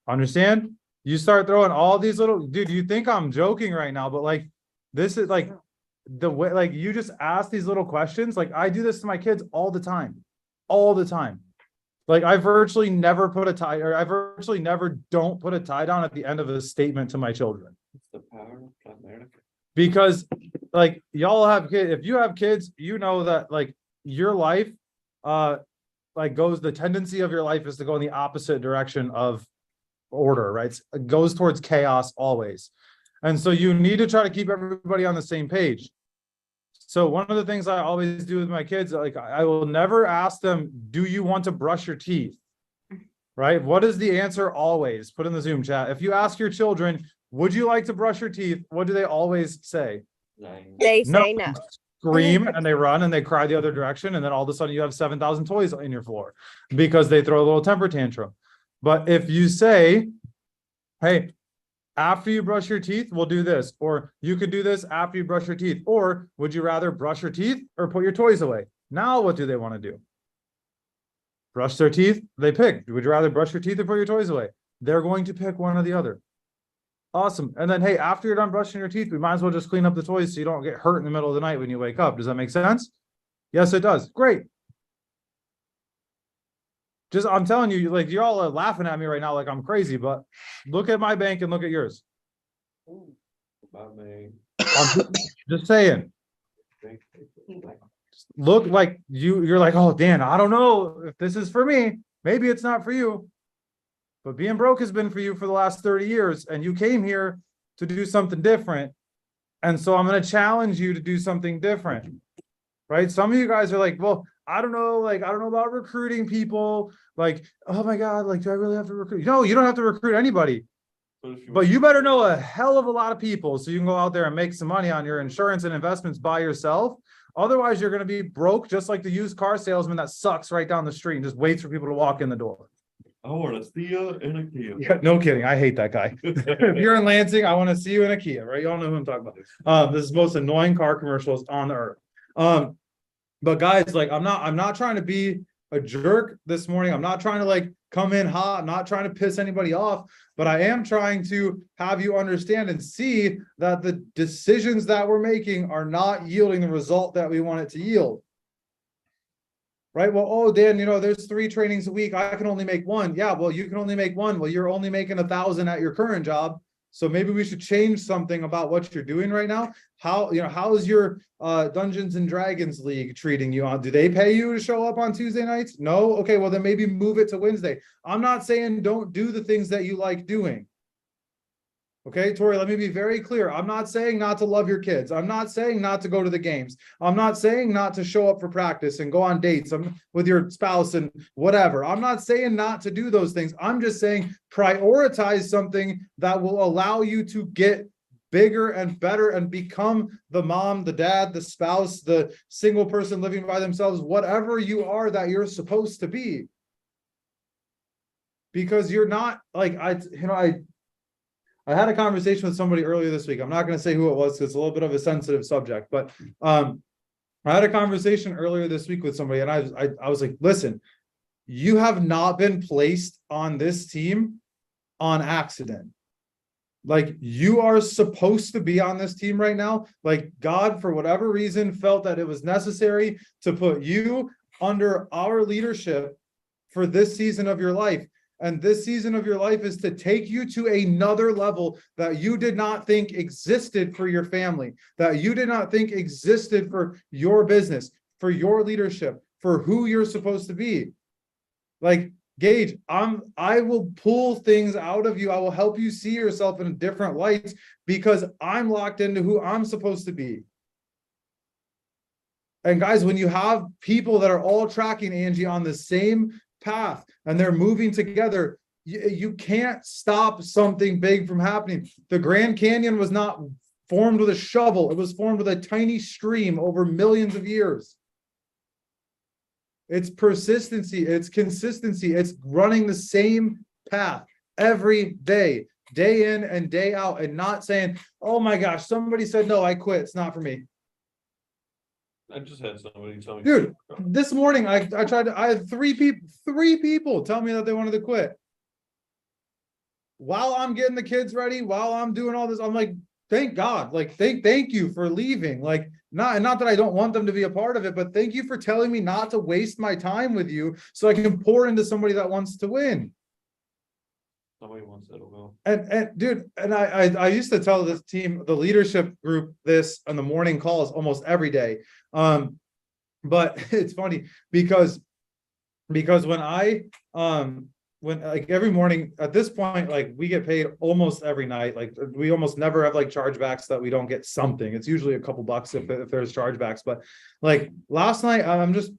Understand? You start throwing all these little, dude, you think I'm joking right now, but like, this is like the way, like you just ask these little questions. Like I do this to my kids all the time. Like I virtually never put a tie, or I virtually never don't put a tie down at the end of a statement to my children. It's the power of America. Because like y'all have kids, if you have kids, you know that like your life like goes, the tendency of your life is to go in the opposite direction of order, right? It goes towards chaos always. And so you need to try to keep everybody on the same page. So one of the things I always do with my kids, like I will never ask them, do you want to brush your teeth? Right? What is the answer always? Put in the Zoom chat. If you ask your children, would you like to brush your teeth? What do they always say? They say no. Scream and they run and they cry the other direction. And then all of a sudden you have 7,000 toys in your floor because they throw a little temper tantrum. But if you say, hey, after you brush your teeth, we'll do this, or you could do this after you brush your teeth, or would you rather brush your teeth or put your toys away? Now, what do they want to do? Brush their teeth, they pick. Would you rather brush your teeth or put your toys away? They're going to pick one or the other. Awesome. And then, hey, after you're done brushing your teeth, we might as well just clean up the toys so you don't get hurt in the middle of the night when you wake up. Does that make sense? Yes, it does. Great. Just, I'm telling you, like, y'all are laughing at me right now like I'm crazy, but look at my bank and look at yours. I'm just saying. Look like you're like, oh, Dan, I don't know if this is for me. Maybe it's not for you. But being broke has been for you for the last 30 years, and you came here to do something different. And so I'm going to challenge you to do something different, right? Some of you guys are like, well, I don't know about recruiting people. Like, oh my God, like, do I really have to recruit? No, you don't have to recruit anybody. But you better know a hell of a lot of people so you can go out there and make some money on your insurance and investments by yourself. Otherwise, you're going to be broke, just like the used car salesman that sucks right down the street and just waits for people to walk in the door. I want to see you in a Kia. Yeah, no kidding. I hate that guy. If you're in Lansing, I want to see you in a Kia, right? You all know who I'm talking about. This is the most annoying car commercials on the earth. But guys, like, I'm not trying to be a jerk this morning. I'm not trying to like come in hot. I'm not trying to piss anybody off, but I am trying to have you understand and see that the decisions that we're making are not yielding the result that we want it to yield. Right? Well, oh, Dan, you know, there's 3 trainings a week. I can only make 1. Yeah, well, you can only make 1. Well, you're only making 1,000 at your current job. So maybe we should change something about what you're doing right now. How is your Dungeons and Dragons League treating you on? Do they pay you to show up on Tuesday nights? No? Okay, well then maybe move it to Wednesday. I'm not saying don't do the things that you like doing. Okay, Tori, let me be very clear. I'm not saying not to love your kids. I'm not saying not to go to the games. I'm not saying not to show up for practice and go on dates with your spouse and whatever. I'm not saying not to do those things. I'm just saying prioritize something that will allow you to get bigger and better and become the mom, the dad, the spouse, the single person living by themselves, whatever you are that you're supposed to be. because you're not like, I had a conversation with somebody earlier this week. I'm not going to say who it was because it's a little bit of a sensitive subject, but I had a conversation earlier this week with somebody, and I was like, listen, you have not been placed on this team on accident. Like, you are supposed to be on this team right now. Like, God, for whatever reason, felt that it was necessary to put you under our leadership for this season of your life. And this season of your life is to take you to another level that you did not think existed for your family, that you did not think existed for your business, for your leadership, for who you're supposed to be. Like, Gage, I will pull things out of you. I will help you see yourself in different lights because I'm locked into who I'm supposed to be. And guys, when you have people that are all tracking, Angie, on the same path and they're moving together, you can't stop something big from happening. The Grand Canyon was not formed with a shovel. It was formed with a tiny stream over millions of years. It's persistency, it's consistency, it's running the same path every day, day in and day out, and not saying, oh my gosh, somebody said, no, I quit. It's not for me. I just had somebody tell me. Dude, this morning I had three people tell me that they wanted to quit. While I'm getting the kids ready, while I'm doing all this, I'm like, thank God, like, thank you for leaving. Like, not that I don't want them to be a part of it, but thank you for telling me not to waste my time with you so I can pour into somebody that wants to win. Somebody wants that will. And dude, and I used to tell this team, the leadership group, this on the morning calls almost every day. But it's funny because when like every morning at this point, like we get paid almost every night. Like we almost never have like chargebacks that we don't get something. It's usually a couple bucks if there's chargebacks. But like last night, I'm just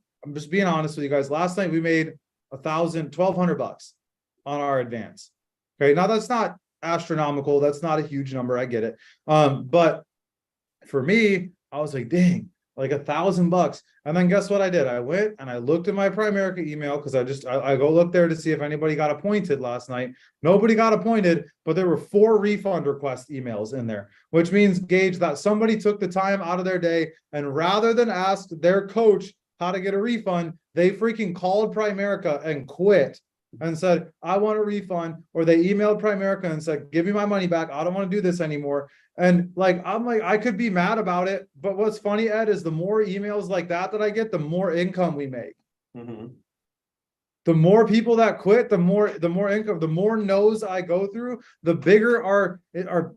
being honest with you guys. Last night we made $1,200 on our advance. Okay, now that's not astronomical. That's not a huge number. I get it. But for me, I was like, dang, like $1,000. And then guess what I did? I went and I looked at my Primerica email because I go look there to see if anybody got appointed last night. Nobody got appointed, but there were 4 refund request emails in there, which means, Gage, that somebody took the time out of their day and rather than ask their coach how to get a refund, they freaking called Primerica and quit and said, I want a refund, or they emailed Primerica and said, give me my money back. I don't want to do this anymore. And like, I'm like, I could be mad about it, but what's funny, Ed, is the more emails like that I get, the more income we make. Mm-hmm. The more people that quit, the more income, the more no's I go through, the bigger our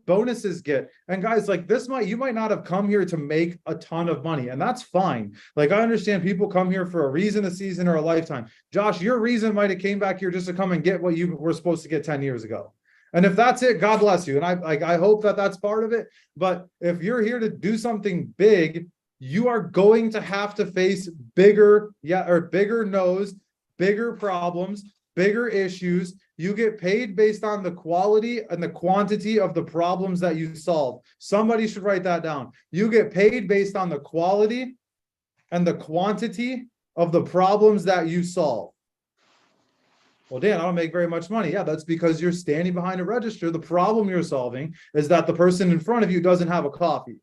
bonuses get. And guys, like you might not have come here to make a ton of money, and that's fine. Like, I understand people come here for a reason, a season, or a lifetime. Josh, your reason might have came back here just to come and get what you were supposed to get 10 years ago. And if that's it, God bless you. And I hope that that's part of it. But if you're here to do something big, you are going to have to face bigger no's, bigger problems, bigger issues. You get paid based on the quality and the quantity of the problems that you solve. Somebody should write that down. You get paid based on the quality and the quantity of the problems that you solve. Well, Dan, I don't make very much money. Yeah, that's because you're standing behind a register. The problem you're solving is that the person in front of you doesn't have a coffee.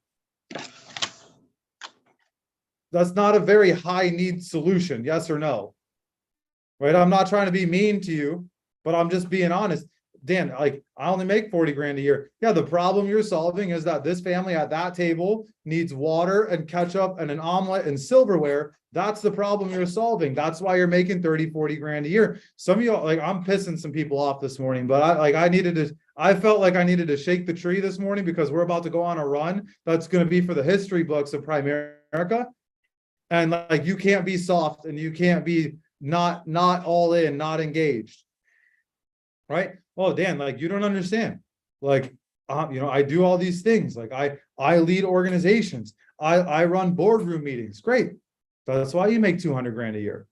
That's not a very high need solution, yes or no? Right? I'm not trying to be mean to you, but I'm just being honest. Dan, like, I only make 40 grand a year. Yeah, the problem you're solving is that this family at that table needs water and ketchup and an omelet and silverware. That's the problem you're solving. That's why you're making 30, 40 grand a year. Some of you, like, I'm pissing some people off this morning, but I felt like I needed to shake the tree this morning because we're about to go on a run that's going to be for the history books of Primerica. And like, you can't be soft and you can't be not all in, not engaged. Right? Oh, Dan, like, you don't understand. Like, I do all these things. Like, I lead organizations. I run boardroom meetings. Great. That's why you make 200 grand a year.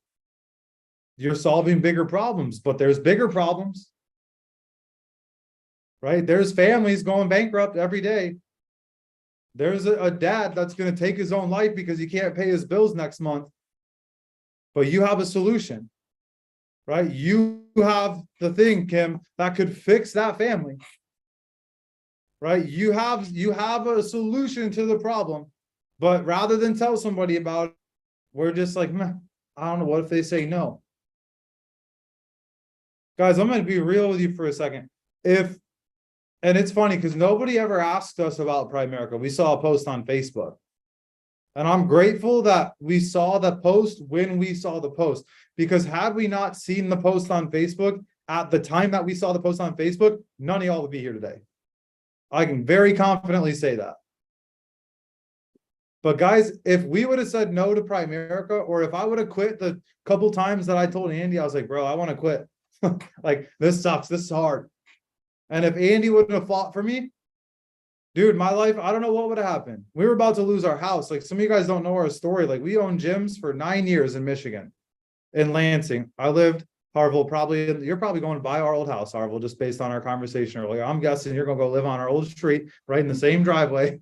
You're solving bigger problems, but there's bigger problems. Right? There's families going bankrupt every day. There's a dad that's going to take his own life because he can't pay his bills next month. But you have a solution. Right? You have the thing, Kim, that could fix that family. Right? You have a solution to the problem, but rather than tell somebody about it, we're just like, meh, I don't know, what if they say no? Guys, I'm gonna be real with you for a second. And it's funny because nobody ever asked us about Primerica. We saw a post on Facebook. And I'm grateful that we saw the post when we saw the post, because had we not seen the post on Facebook at the time that we saw the post on Facebook, none of y'all would be here today. I can very confidently say that. But guys, if we would have said no to Primerica, or if I would have quit the couple times that I told Andy, I was like, bro, I want to quit. Like, this sucks. This is hard. And if Andy wouldn't have fought for me, dude, my life, I don't know what would have happened. We were about to lose our house. Like, some of you guys don't know our story. Like, we owned gyms for 9 years in Michigan, in Lansing. I lived, Harville, you're probably going to buy our old house, Harville, just based on our conversation earlier. I'm guessing you're going to go live on our old street, right in the same driveway,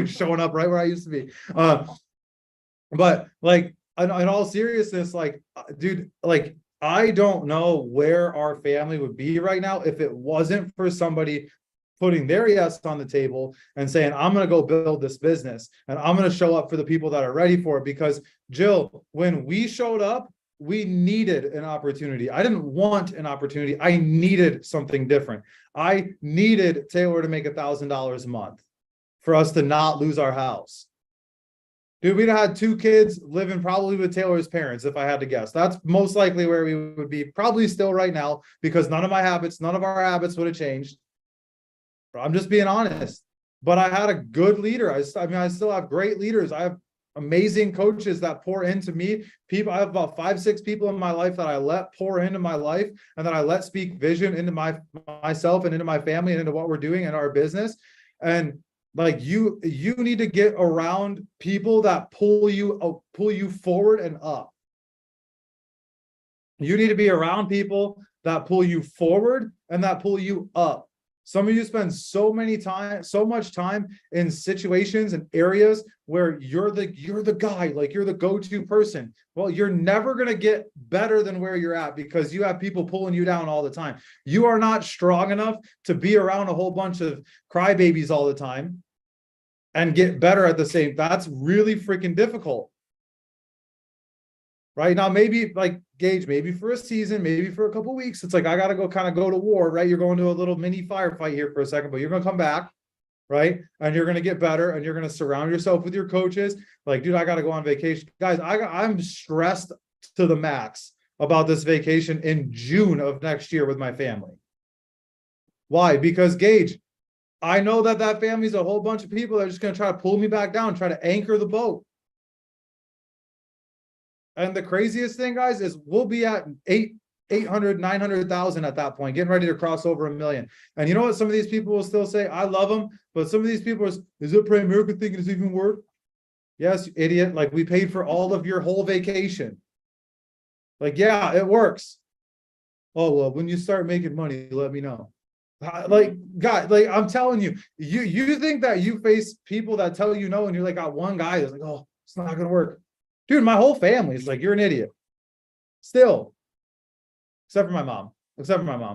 showing up right where I used to be. But like, in all seriousness, like, dude, like, I don't know where our family would be right now if it wasn't for somebody putting their yes on the table and saying, I'm going to go build this business and I'm going to show up for the people that are ready for it. Because Jill, when we showed up, we needed an opportunity. I didn't want an opportunity. I needed something different. I needed Taylor to make $1,000 a month for us to not lose our house. Dude, we'd have had 2 kids living probably with Taylor's parents, if I had to guess. That's most likely where we would be, probably still right now, because none of our habits would have changed. I'm just being honest. But I had a good leader. I still have great leaders. I have amazing coaches that pour into me. I have about 5, 6 people in my life that I let pour into my life, and that I let speak vision into myself and into my family and into what we're doing in our business. And like, you need to get around people that pull you forward and up. You need to be around people that pull you forward and that pull you up. Some of you spend so much time in situations and areas where you're the guy, like, you're the go-to person. Well, you're never going to get better than where you're at, because you have people pulling you down all the time. You are not strong enough to be around a whole bunch of crybabies all the time and get better at the same. That's really freaking difficult. Right now, maybe like Gage, maybe for a season, maybe for a couple weeks, it's like, I got to go to war, right? You're going to a little mini firefight here for a second, but you're going to come back, right? And you're going to get better, and you're going to surround yourself with your coaches. Like, dude, I got to go on vacation. Guys, I'm stressed to the max about this vacation in June of next year with my family. Why? Because Gage, I know that family's a whole bunch of people that are just going to try to pull me back down, try to anchor the boat. And the craziest thing, guys, is we'll be at 800, 900,000 at that point, getting ready to cross over 1 million. And you know what? Some of these people will still say, I love them. But some of these people is it Primerica thinking it's even work? Yes, idiot. Like, we paid for all of your whole vacation. Like, yeah, it works. Oh, well, when you start making money, let me know. Like, God, like, I'm telling you, you think that you face people that tell you no, and you're like, got one guy that's like, oh, it's not gonna work. Dude, my whole family is like, you're an idiot. Still. Except for my mom.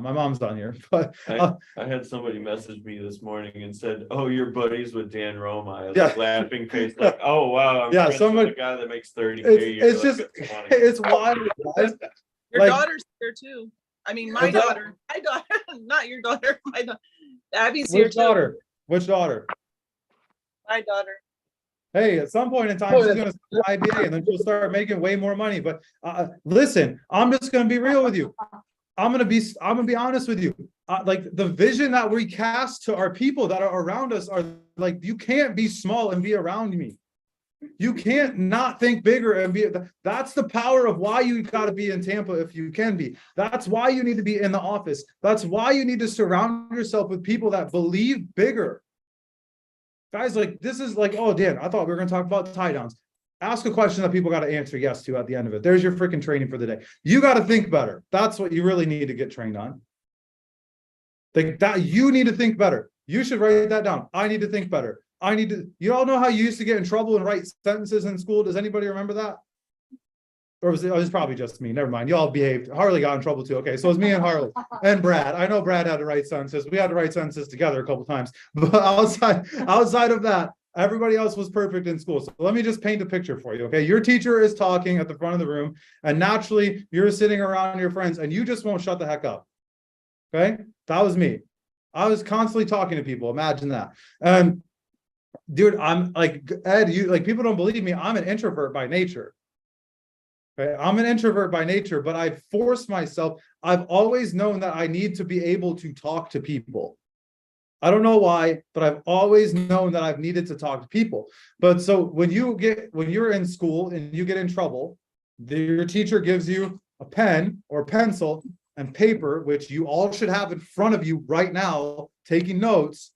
My mom's on here. But I had somebody message me this morning and said, oh, you're buddies with Dan Roma. I was Yeah. like, laughing face, like, oh wow, I'm Yeah, friends somebody- with a guy that makes 30K a year. it's Like, just, it's funny. it's wild, guys. Your Like- daughter's here too. I mean, my What's that? daughter, not your daughter, my daughter. Abby's here Which too. daughter? Which daughter? My daughter. Hey, at some point in time, she's going to start IBA, and then she'll start making way more money. But listen, I'm just going to be real with you. I'm going to be honest with you. Like, the vision that we cast to our people that are around us are like, you can't be small and be around me. You can't not think bigger and be. That's the power of why you got to be in Tampa if you can be. That's why you need to be in the office. That's why you need to surround yourself with people that believe bigger. Guys, like, this is like, oh, Dan, I thought we were going to talk about tie downs. Ask a question that people got to answer yes to at the end of it. There's your freaking training for the day. You got to think better. That's what you really need to get trained on. Think that you need to think better. You should write that down. I need to think better. You all know how you used to get in trouble and write sentences in school. Does anybody remember that? Or it was probably just me. Never mind. Y'all behaved. Harley got in trouble too. Okay, so it was me and Harley and Brad. I know Brad had to write sentences. We had to write sentences together a couple times. But outside of that, everybody else was perfect in school. So let me just paint a picture for you. Okay, your teacher is talking at the front of the room, and naturally you're sitting around your friends, and you just won't shut the heck up. Okay, that was me. I was constantly talking to people. Imagine that. And dude, I'm like Ed. You like people don't believe me. I'm an introvert by nature. Okay? I'm an introvert by nature, but I force myself. I've always known that I need to be able to talk to people. I don't know why, but I've always known that I've needed to talk to people. But so when you're in school and you get in trouble, your teacher gives you a pen or pencil and paper, which you all should have in front of you right now, taking notes.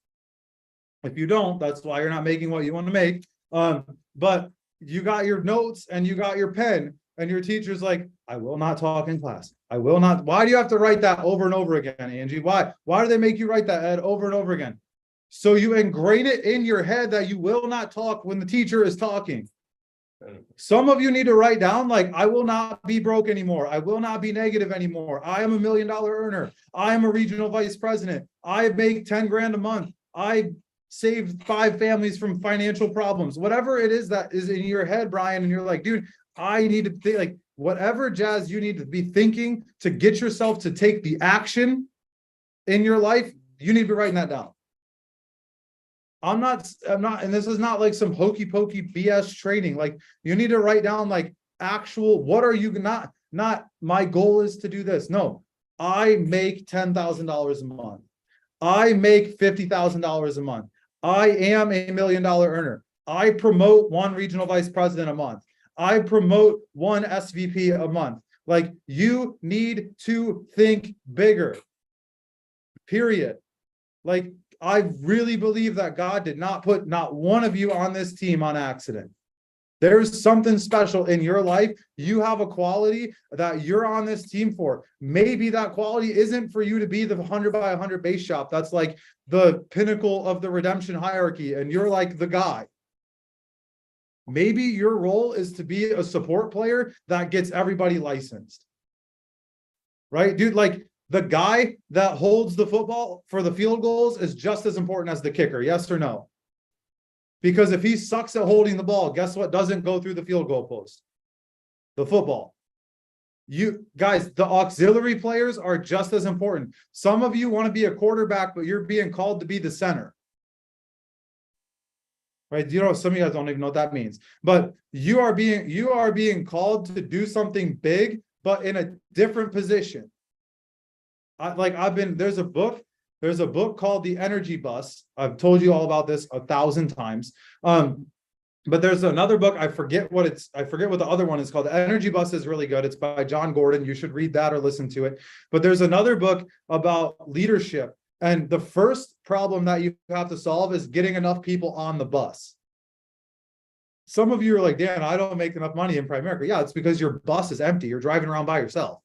If you don't, that's why you're not making what you want to make. But you got your notes and you got your pen, and your teacher's like, I will not talk in class. I will not. Why do you have to write that over and over again, Angie? Why do they make you write that, Ed, over and over again? So you ingrain it in your head that you will not talk when the teacher is talking. Some of you need to write down, like, I will not be broke anymore. I will not be negative anymore. I am $1 million earner. I am a regional vice president. I make 10 grand a month. I saved 5 families from financial problems. Whatever it is that is in your head, Brian, and you're like, dude, I need to think, like, whatever jazz you need to be thinking to get yourself to take the action in your life, you need to be writing that down. I'm not, and this is not like some hokey pokey BS training. Like, you need to write down like actual, what are you not my goal is to do this. No, I make $10,000 a month. I make $50,000 a month. I am $1 million earner. I promote 1 regional vice president a month. I promote 1 SVP a month. Like, you need to think bigger, period. Like, I really believe that God did not put not one of you on this team on accident. There's something special in your life. You have a quality that you're on this team for. Maybe that quality isn't for you to be the 100 by 100 base shop. That's like the pinnacle of the redemption hierarchy, and you're like the guy. Maybe your role is to be a support player that gets everybody licensed. Right, dude? Like, the guy that holds the football for the field goals is just as important as the kicker. Yes or no? Because if he sucks at holding the ball, guess what doesn't go through the field goal post? The football. You guys, the auxiliary players are just as important. Some of you want to be a quarterback, but you're being called to be the center. Right? You know, some of you guys don't even know what that means. But you are being called to do something big, but in a different position. There's a book called The Energy Bus. I've told you all about this 1,000 times. But there's another book, I forget what the other one is called. The Energy Bus is really good. It's by John Gordon. You should read that or listen to it. But there's another book about leadership. And the first problem that you have to solve is getting enough people on the bus. Some of you are like, Dan, I don't make enough money in Primerica. Yeah, it's because your bus is empty. You're driving around by yourself.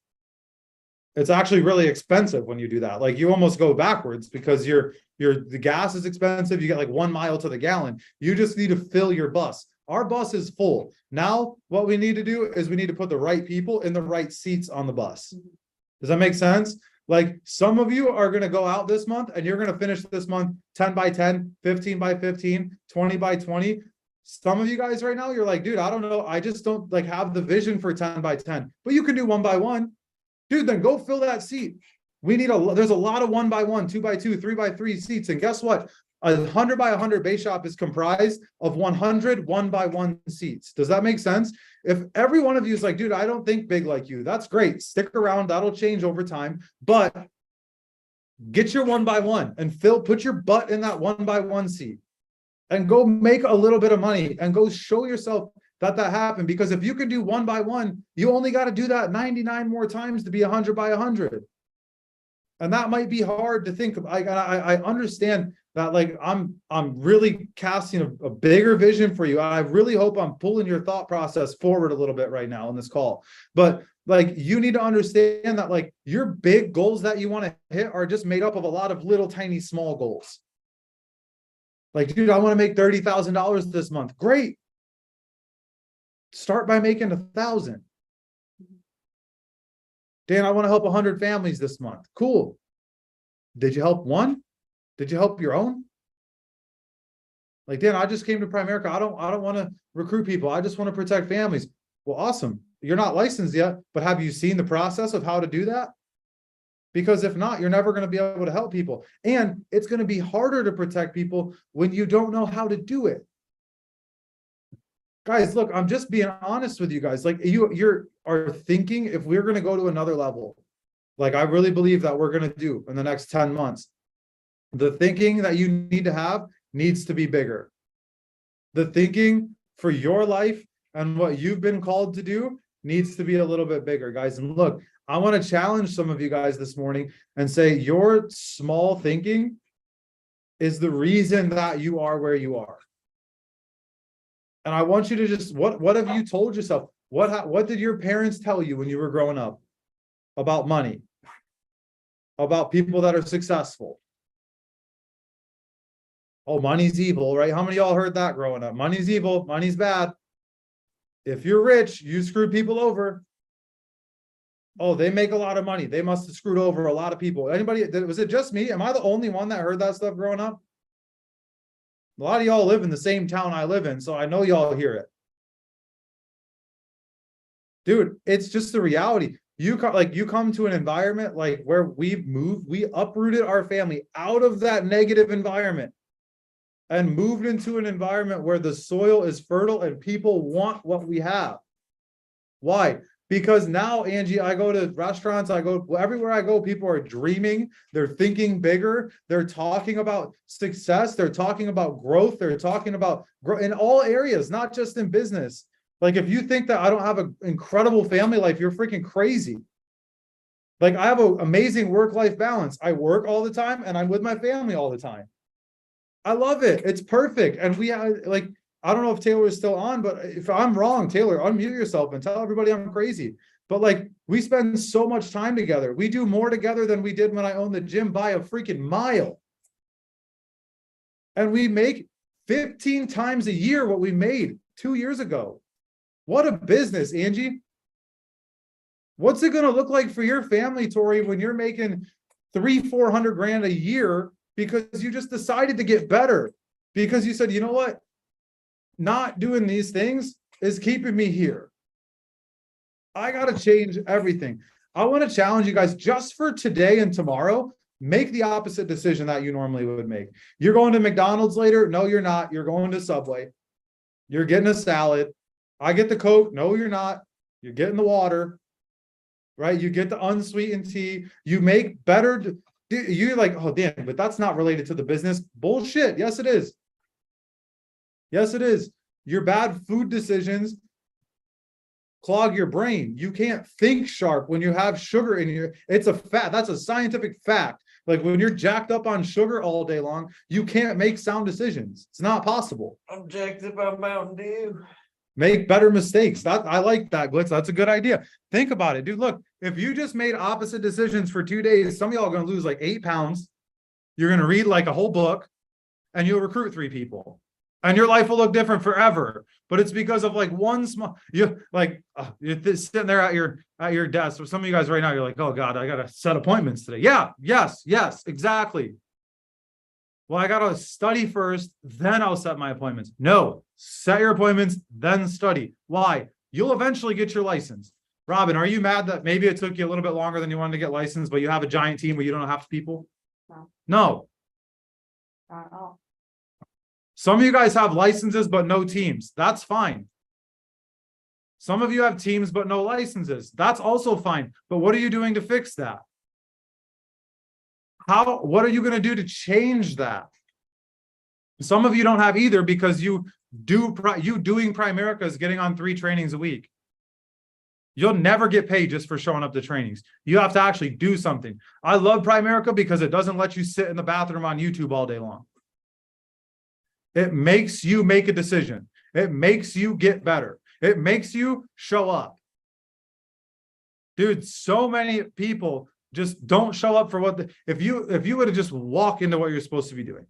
It's actually really expensive when you do that. Like, you almost go backwards because the gas is expensive. You get like 1 mile to the gallon. You just need to fill your bus. Our bus is full. Now, what we need to do is we need to put the right people in the right seats on the bus. Does that make sense? Like, some of you are going to go out this month and you're going to finish this month 10 by 10, 15 by 15, 20 by 20. Some of you guys right now, you're like, dude, I don't know. I just don't like have the vision for 10 by 10, but you can do 1 by 1. Dude, then go fill that seat. There's a lot of 1 by 1, 2 by 2, 3 by 3 seats. And guess what? 100 by 100 base shop is comprised of 100 1 by 1 seats. Does that make sense? If every one of you is like, dude, I don't think big like you, that's great. Stick around. That'll change over time. But get your 1 by 1 and put your butt in that 1 by 1 seat and go make a little bit of money and go show yourself that happened. Because if you can do 1 by 1, you only got to do that 99 more times to be 100 by 100. And that might be hard to think of. I understand that. Like, I'm really casting a bigger vision for you. I really hope I'm pulling your thought process forward a little bit right now in this call. But like, you need to understand that like your big goals that you want to hit are just made up of a lot of little tiny small goals. Like, dude, I want to make $30,000 this month. Great. Start by making 1,000. Dan, I want to help 100 families this month. Cool. Did you help one? Did you help your own? Like, Dan, I just came to Primerica. I don't want to recruit people. I just want to protect families. Well, awesome. You're not licensed yet, but have you seen the process of how to do that? Because if not, you're never going to be able to help people. And it's going to be harder to protect people when you don't know how to do it. Guys, look, I'm just being honest with you guys. Like you are thinking if we're going to go to another level, like I really believe that we're going to do in the next 10 months, the thinking that you need to have needs to be bigger. The thinking for your life and what you've been called to do needs to be a little bit bigger, guys. And look, I want to challenge some of you guys this morning and say your small thinking is the reason that you are where you are. And I want you to just, what have you told yourself? What did your parents tell you when you were growing up about money? About people that are successful? Oh, money's evil, right? How many of y'all heard that growing up? Money's evil, money's bad. If you're rich, you screw people over. Oh, they make a lot of money. They must have screwed over a lot of people. Anybody, was it just me? Am I the only one that heard that stuff growing up? A lot of y'all live in the same town I live in, so I know y'all hear it. Dude, it's just the reality. You come to an environment like where we uprooted our family out of that negative environment and moved into an environment where the soil is fertile and people want what we have. Why? Because now, Angie, I go to restaurants, everywhere I go, people are dreaming, they're thinking bigger, they're talking about success, they're talking about growth, they're talking about growth in all areas, not just in business. Like, if you think that I don't have an incredible family life, you're freaking crazy. Like, I have an amazing work-life balance. I work all the time and I'm with my family all the time. I love it. It's perfect. And I don't know if Taylor is still on, but if I'm wrong, Taylor, unmute yourself and tell everybody I'm crazy. But like, we spend so much time together. We do more together than we did when I owned the gym by a freaking mile. And we make 15 times a year what we made 2 years ago. What a business, Angie. What's it going to look like for your family, Tori, when you're making $300,000-400 grand a year because you just decided to get better? Because you said, you know what? Not doing these things is keeping me here. I got to change everything. I want to challenge you guys just for today and tomorrow. Make the opposite decision that you normally would make. You're going to McDonald's later? No, you're not. You're going to Subway. You're getting a salad. I get the Coke. No, you're not. You're getting the water, right? You get the unsweetened tea. You make better. You're like, oh, damn, but that's not related to the business. Bullshit. Yes, it is. Yes, it is. Your bad food decisions clog your brain. You can't think sharp when you have sugar in your, it's a fact. That's a scientific fact. Like, when you're jacked up on sugar all day long, you can't make sound decisions. It's not possible. I'm jacked up on Mountain Dew. Make better mistakes. I like that, Glitz. That's a good idea. Think about it, dude. Look, if you just made opposite decisions for 2 days, some of y'all are going to lose like 8 pounds. You're going to read like a whole book and you'll recruit 3 people. And your life will look different forever. But it's because of like one small, you're sitting there at your desk. So some of you guys right now, you're like, oh God, I got to set appointments today. Yeah, yes, exactly. Well, I got to study first, then I'll set my appointments. No, set your appointments, then study. Why? You'll eventually get your license. Robin, are you mad that maybe it took you a little bit longer than you wanted to get licensed, but you have a giant team where you don't have half the people? No. Not at all. Some of you guys have licenses, but no teams. That's fine. Some of you have teams, but no licenses. That's also fine. But what are you doing to fix that? What are you going to do to change that? Some of you don't have either because you doing Primerica is getting on 3 trainings a week. You'll never get paid just for showing up to trainings. You have to actually do something. I love Primerica because it doesn't let you sit in the bathroom on YouTube all day long. It makes you make a decision. It makes you get better. It makes you show up. Dude, so many people just don't show up for what if you would have just walked into what you're supposed to be doing.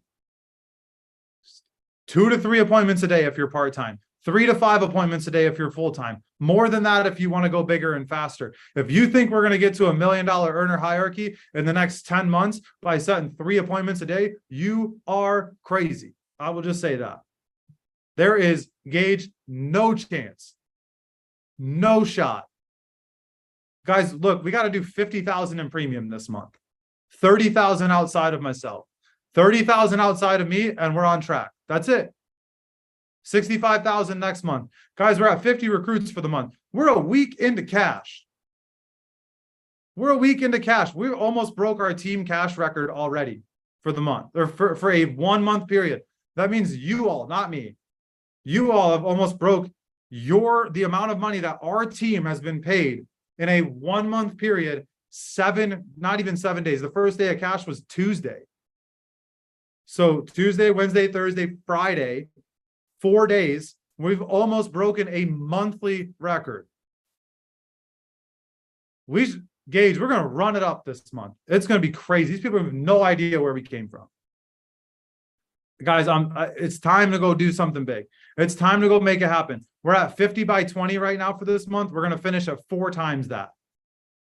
2 to 3 appointments a day if you're part-time. 3 to 5 appointments a day if you're full-time. More than that if you want to go bigger and faster. If you think we're going to get to $1 million earner hierarchy in the next 10 months by setting 3 appointments a day, you are crazy. I will just say that. There is, Gage, no chance. No shot. Guys, look, we got to do 50,000 in premium this month. 30,000 outside of myself. 30,000 outside of me, and we're on track. That's it. 65,000 next month. Guys, we're at 50 recruits for the month. We're a week into cash. We're a week into cash. We almost broke our team cash record already for the month, or for a 1 month period. That means you all, not me. You all have almost broke the amount of money that our team has been paid in a 1 month period, not even 7 days. The first day of cash was Tuesday. So Tuesday, Wednesday, Thursday, Friday, 4 days, we've almost broken a monthly record. Gage, we're going to run it up this month. It's going to be crazy. These people have no idea where we came from. Guys, it's time to go do something big. It's time to go make it happen. We're at 50 by 20 right now for this month. We're going to finish at 4 times that.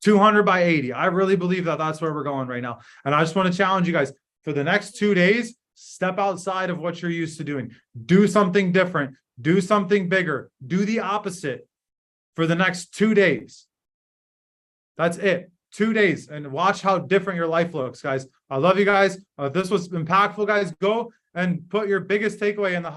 200 by 80. I really believe that that's where we're going right now. And I just want to challenge you guys for the next 2 days, step outside of what you're used to doing. Do something different. Do something bigger. Do the opposite for the next 2 days. That's it. 2 days, and watch how different your life looks, guys. I love you guys. If this was impactful, guys, go and put your biggest takeaway in the